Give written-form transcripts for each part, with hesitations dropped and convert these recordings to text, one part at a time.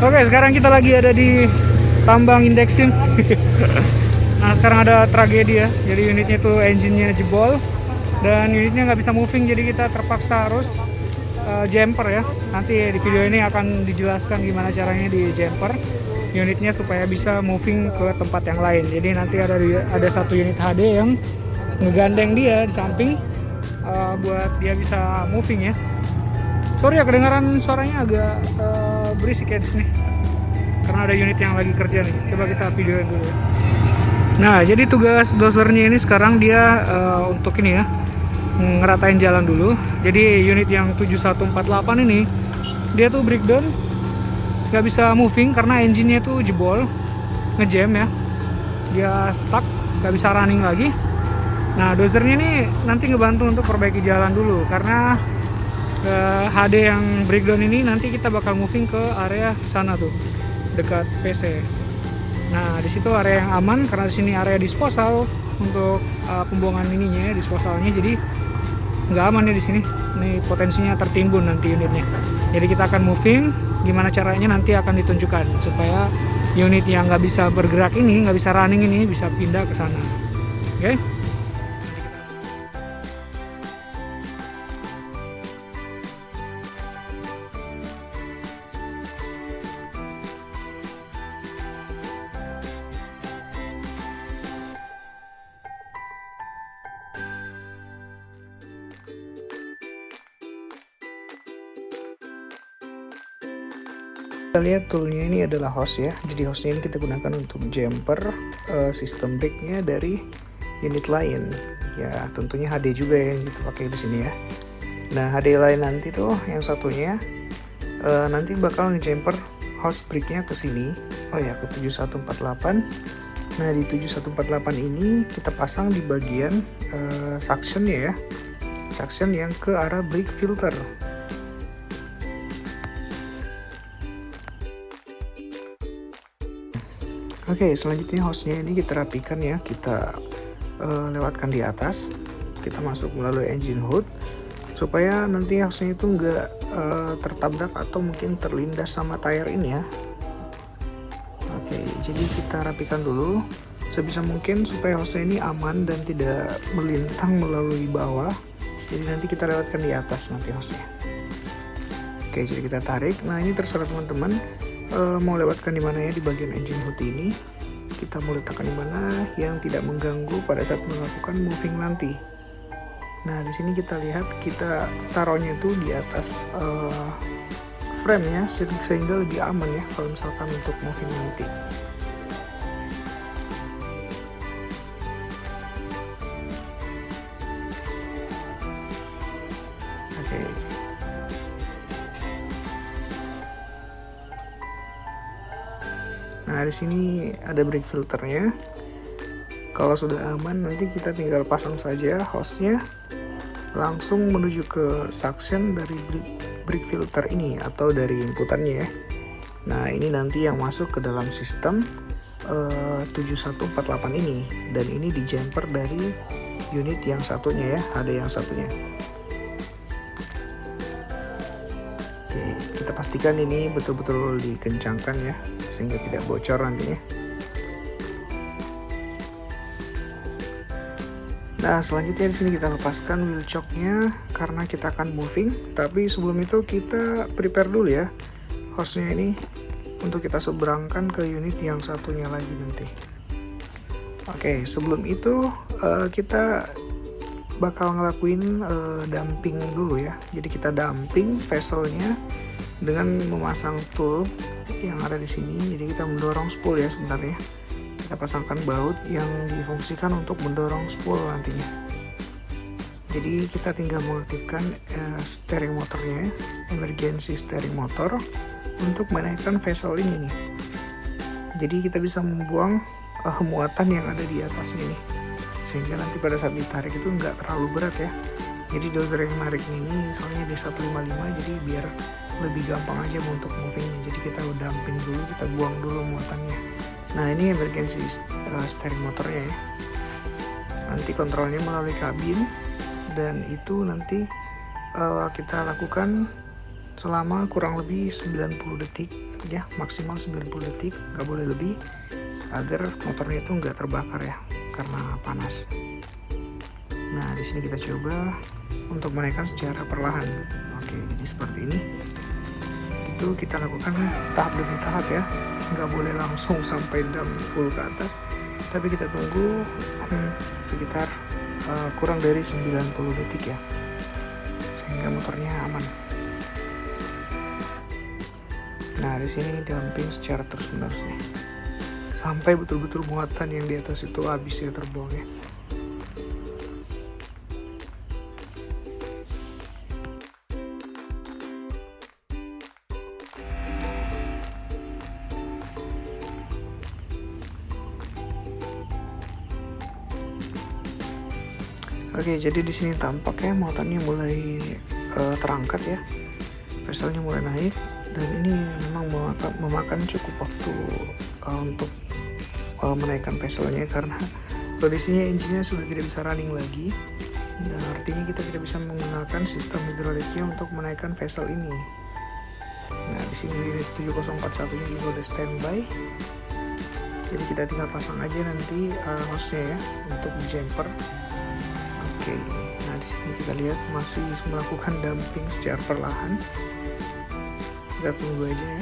Oke, sekarang kita lagi ada di tambang Indexim. Nah, sekarang ada tragedi ya. Jadi unitnya tuh engine-nya jebol dan unitnya nggak bisa moving, jadi kita terpaksa harus jumper ya. Nanti di video ini akan dijelaskan gimana caranya di jumper unitnya supaya bisa moving ke tempat yang lain. Jadi nanti ada satu unit HD yang ngegandeng dia di samping buat dia bisa moving ya. Sorry ya kedengaran suaranya agak berisik ya di sini. Karena ada unit yang lagi kerja nih. Coba kita videoin dulu. Nah, jadi tugas dozernya ini sekarang dia untuk ini ya, ngeratain jalan dulu. Jadi unit yang 7148 ini dia tuh breakdown, nggak bisa moving karena engine-nya tuh jebol, ngejam ya. Dia stuck, nggak bisa running lagi. Nah, dozernya ini nanti ngebantu untuk perbaiki jalan dulu karena HD yang breakdown ini nanti kita bakal moving ke area sana tuh, dekat PC. Nah, di situ area yang aman karena di sini area disposal untuk pembuangan ininya, disposalnya. Jadi nggak aman ya di sini. Ini potensinya tertimbun nanti unitnya. Jadi kita akan moving. Gimana caranya nanti akan ditunjukkan supaya unit yang nggak bisa bergerak ini, nggak bisa running ini bisa pindah ke sana. Oke? Kita lihat toolnya ini adalah hose ya. Jadi hose-nya ini kita gunakan untuk jumper sistem brake-nya dari unit lain. Ya tentunya HD juga yang kita pakai di sini ya. Nah HD lain nanti tuh yang satunya nanti bakal ngejumper hose brake-nya ke sini. Oh ya, ke 7148. Nah di 7148 ini kita pasang di bagian suction ya. Suction yang ke arah brake filter. Oke, selanjutnya hose-nya ini kita rapikan ya, kita lewatkan di atas, kita masuk melalui engine hood supaya nanti hose-nya itu nggak tertabrak atau mungkin terlindas sama tire ini ya. Oke, jadi kita rapikan dulu sebisa mungkin supaya hose ini aman dan tidak melintang melalui bawah. Jadi nanti kita lewatkan di atas nanti hose-nya. Oke, jadi kita tarik. Nah ini terserah teman-teman. Mau lewatkan di mana ya di bagian engine hood ini, kita mau letakkan di mana yang tidak mengganggu pada saat melakukan moving nanti. Nah di sini kita lihat kita taruhnya tuh di atas frame ya, sehingga lebih aman ya kalau misalkan untuk moving nanti. Oke. Nah di sini ada brake filternya. Kalau sudah aman nanti kita tinggal pasang saja hose-nya langsung menuju ke suction dari brake filter ini atau dari inputannya ya. Nah ini nanti yang masuk ke dalam sistem 7148 ini, dan ini di jumper dari unit yang satunya ya, ada yang satunya. Oke, kita pastikan ini betul-betul dikencangkan ya sehingga tidak bocor nantinya. Nah selanjutnya di sini kita lepaskan wheel choke-nya karena kita akan moving. Tapi sebelum itu kita prepare dulu ya hose-nya ini untuk kita seberangkan ke unit yang satunya lagi nanti. Oke, sebelum itu kita bakal ngelakuin dumping dulu ya. Jadi kita dumping vesselnya dengan memasang tool yang ada di sini. Jadi kita mendorong spool ya sebentar ya. Kita pasangkan baut yang difungsikan untuk mendorong spool nantinya. Jadi kita tinggal mengaktifkan steering motornya, emergency steering motor, untuk menaikkan vessel ini nih. Jadi kita bisa membuang muatan yang ada di atasnya nih, sehingga nanti pada saat ditarik itu nggak terlalu berat ya. Jadi dozer yang narik ini soalnya D155, jadi biar lebih gampang aja untuk movingnya. Jadi kita dumping dulu, kita buang dulu muatannya. Nah ini emergency steering motornya ya. Nanti kontrolnya melalui kabin, dan itu nanti kita lakukan selama kurang lebih 90 detik ya, maksimal 90 detik, nggak boleh lebih, agar motornya itu nggak terbakar ya karena panas. Nah, di sini kita coba untuk menaikkan secara perlahan. Oke, jadi seperti ini. Itu kita lakukan tahap demi tahap ya, nggak boleh langsung sampai dam full ke atas, tapi kita tunggu sekitar kurang dari 90 detik ya, sehingga motornya aman. Nah, di sini damping secara terus-menerus nih, sampai betul-betul muatan yang di atas itu habis ya, terbuang ya. Oke, jadi di sini tampaknya muatannya mulai terangkat ya, vesselnya mulai naik, dan ini memang memakan cukup waktu untuk menaikkan vesselnya, karena kondisinya engine-nya sudah tidak bisa running lagi, dan artinya kita tidak bisa menggunakan sistem hidroliknya untuk menaikkan vessel ini. Nah, di sini unit 7041-nya juga udah standby, jadi kita tinggal pasang aja nanti hose-nya ya untuk jumper. Oke, nah di sini kita lihat masih melakukan damping secara perlahan. Kita tunggu aja ya.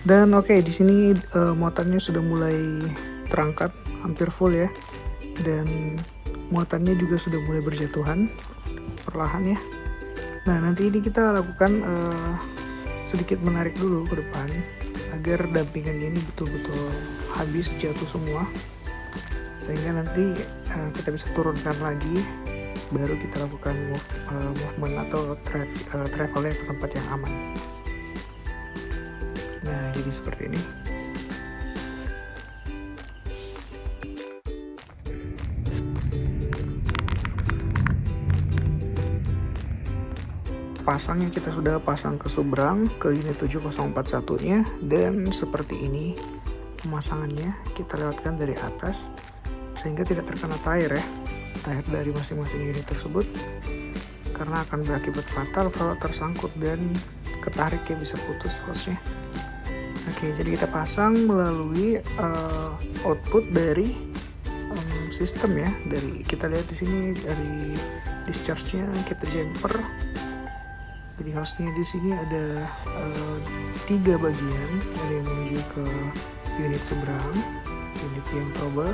Dan oke, di sini muatannya sudah mulai terangkat, hampir full ya. Dan muatannya juga sudah mulai berjatuhan perlahan ya. Nah, nanti ini kita lakukan sedikit menarik dulu ke depan agar dampingannya ini betul-betul habis, jatuh semua, sehingga nanti kita bisa turunkan lagi, baru kita lakukan movement atau travelnya ke tempat yang aman. Nah, jadi seperti ini. Pasangnya kita sudah pasang ke seberang ke unit 7041-nya, dan seperti ini pemasangannya. Kita lewatkan dari atas sehingga tidak terkena tire ya, tire dari masing-masing unit tersebut, karena akan berakibat fatal kalau tersangkut dan ketarik ya, bisa putus hose-nya. Oke, jadi kita pasang melalui output dari sistem ya. Dari kita lihat di sini dari discharge-nya kita jumper. Jadi hose-nya di sini ada 3 bagian, ada yang menuju ke unit seberang, unit yang trouble.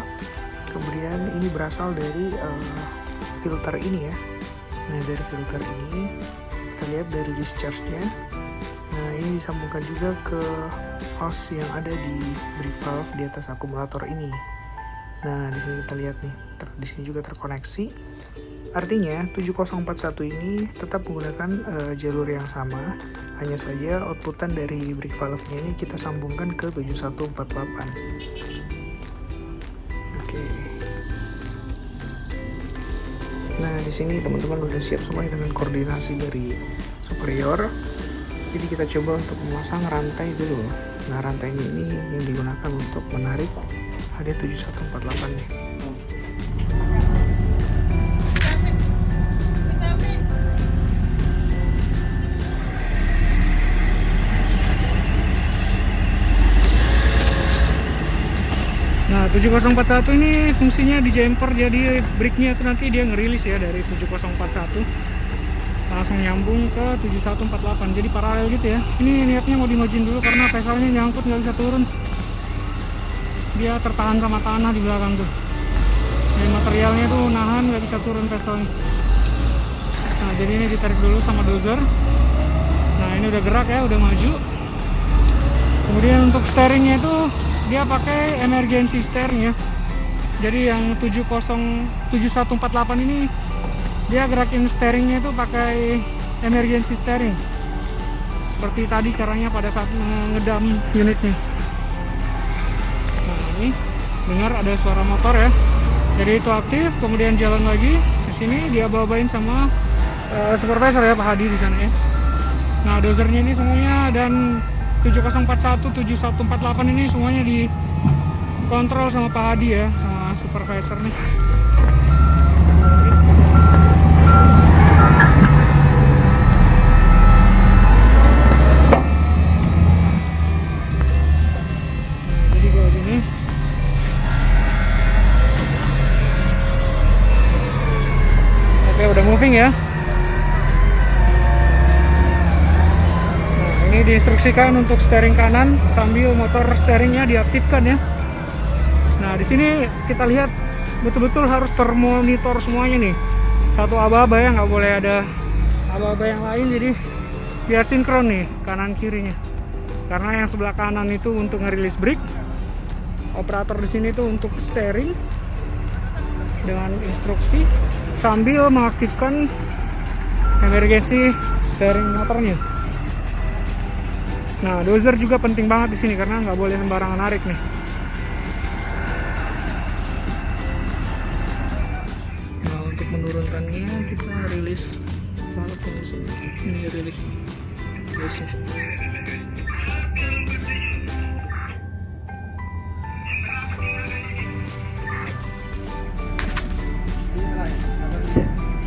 Kemudian ini berasal dari filter ini ya. Nah, dari filter ini kita lihat dari discharge-nya. Nah, ini disambungkan juga ke hose yang ada di brake valve di atas akumulator ini. Nah, di sini kita lihat nih, di sini juga terkoneksi. Artinya 7041 ini tetap menggunakan jalur yang sama, hanya saja outputan dari brake valve-nya ini kita sambungkan ke 7148. Oke. Nah, di sini teman-teman udah siap semuanya dengan koordinasi dari superior. Jadi kita coba untuk memasang rantai dulu. Nah, rantainya ini yang digunakan untuk menarik HD7148-nya. Nah, 7041 ini fungsinya di jumper, jadi brake-nya itu nanti dia ngerilis ya dari 7041 langsung nyambung ke 7148, jadi paralel gitu ya. Ini niatnya mau dimajin dulu karena vesselnya nyangkut, nggak bisa turun, dia tertahan sama tanah di belakang tuh, dan materialnya tuh nahan, nggak bisa turun vesselnya. Nah, jadi ini ditarik dulu sama dozer. Nah, ini udah gerak ya, udah maju. Kemudian untuk steeringnya itu dia pakai emergency steering ya. Jadi yang 7148 ini dia gerakin steeringnya itu pakai emergency steering. Seperti tadi caranya pada saat ngedam unitnya. Nah, ini dengar ada suara motor ya. Jadi itu aktif, kemudian jalan lagi. Di sini dia bawain sama supervisor ya, Pak Hadi di sana ya. Nah, dozernya ini semuanya dan 7041, 7148 ini semuanya kontrol sama Pak Hadi ya, sama supervisor nih. Jadi kayak gini. Oke, udah moving ya. Nah, ini diinstruksikan untuk steering kanan sambil motor steeringnya diaktifkan ya. Nah, di sini kita lihat betul-betul harus termonitor semuanya nih. Satu aba-aba ya, nggak boleh ada aba-aba yang lain. Jadi biar sinkron nih kanan kirinya. Karena yang sebelah kanan itu untuk ngerilis brake, operator di sini tuh untuk steering dengan instruksi sambil mengaktifkan emergency steering motornya. Nah, dozer juga penting banget di sini karena nggak boleh sembarangan narik nih. Nah, untuk menurunkannya kita rilis valve ini, rilis gasnya.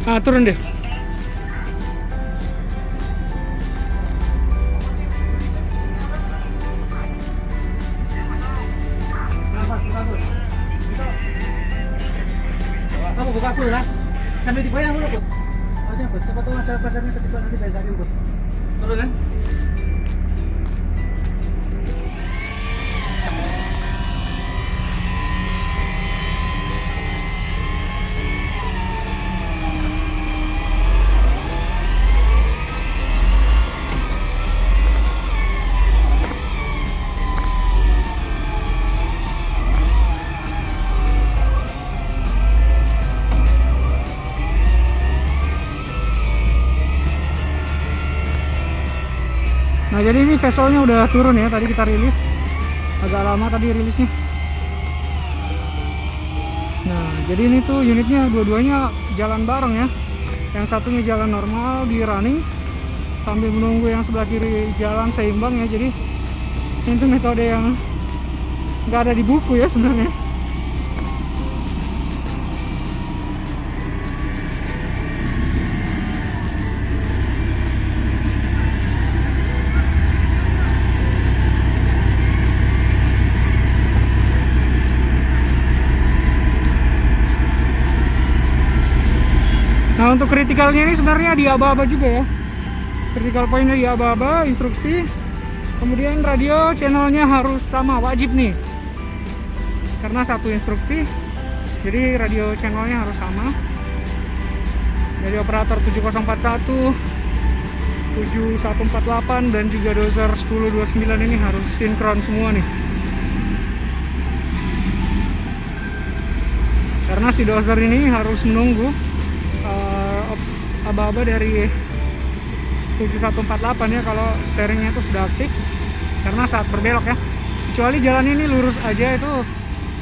Ah, turun deh. Kamu buka dulu kan? Sambil digoyang dulu, Bud. Masih, Bud. Siapa tahu saya pasarnya kecepat nanti bedakin, Bud. Turun kan? Nah, jadi ini vesselnya udah turun ya, tadi kita rilis agak lama tadi rilisnya. Nah, jadi ini tuh unitnya dua-duanya jalan bareng ya. Yang satunya jalan normal di running sambil menunggu yang sebelah kiri jalan seimbang ya. Jadi ini tuh metode yang nggak ada di buku ya sebenarnya. Nah, untuk kritikalnya ini sebenarnya di aba-aba juga ya. Critical pointnya di aba-aba, instruksi. Kemudian radio channelnya harus sama, wajib nih. Karena satu instruksi, jadi radio channelnya harus sama. Dari operator 7041, 7148 dan juga dozer 1029 ini harus sinkron semua nih. Karena si dozer ini harus menunggu aba-aba dari 7148 ya kalau steeringnya itu sudah aktif, karena saat berbelok ya, kecuali jalan ini lurus aja itu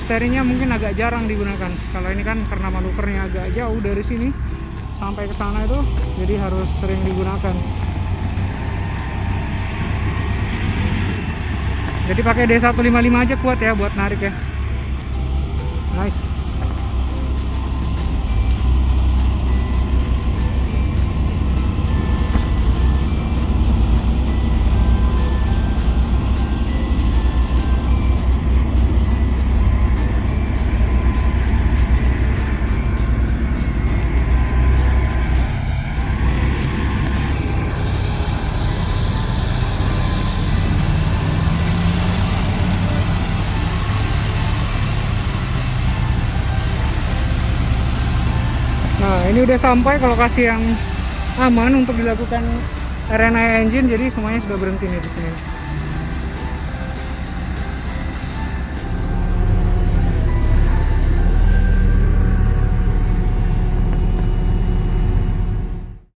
steeringnya mungkin agak jarang digunakan. Kalau ini kan karena manuvernya agak jauh dari sini sampai ke sana itu, jadi harus sering digunakan. Jadi pakai D155 aja kuat ya buat narik ya. Nice. Nah, ini udah sampai ke lokasi yang aman untuk dilakukan RNA engine, jadi semuanya sudah berhenti nih di sini.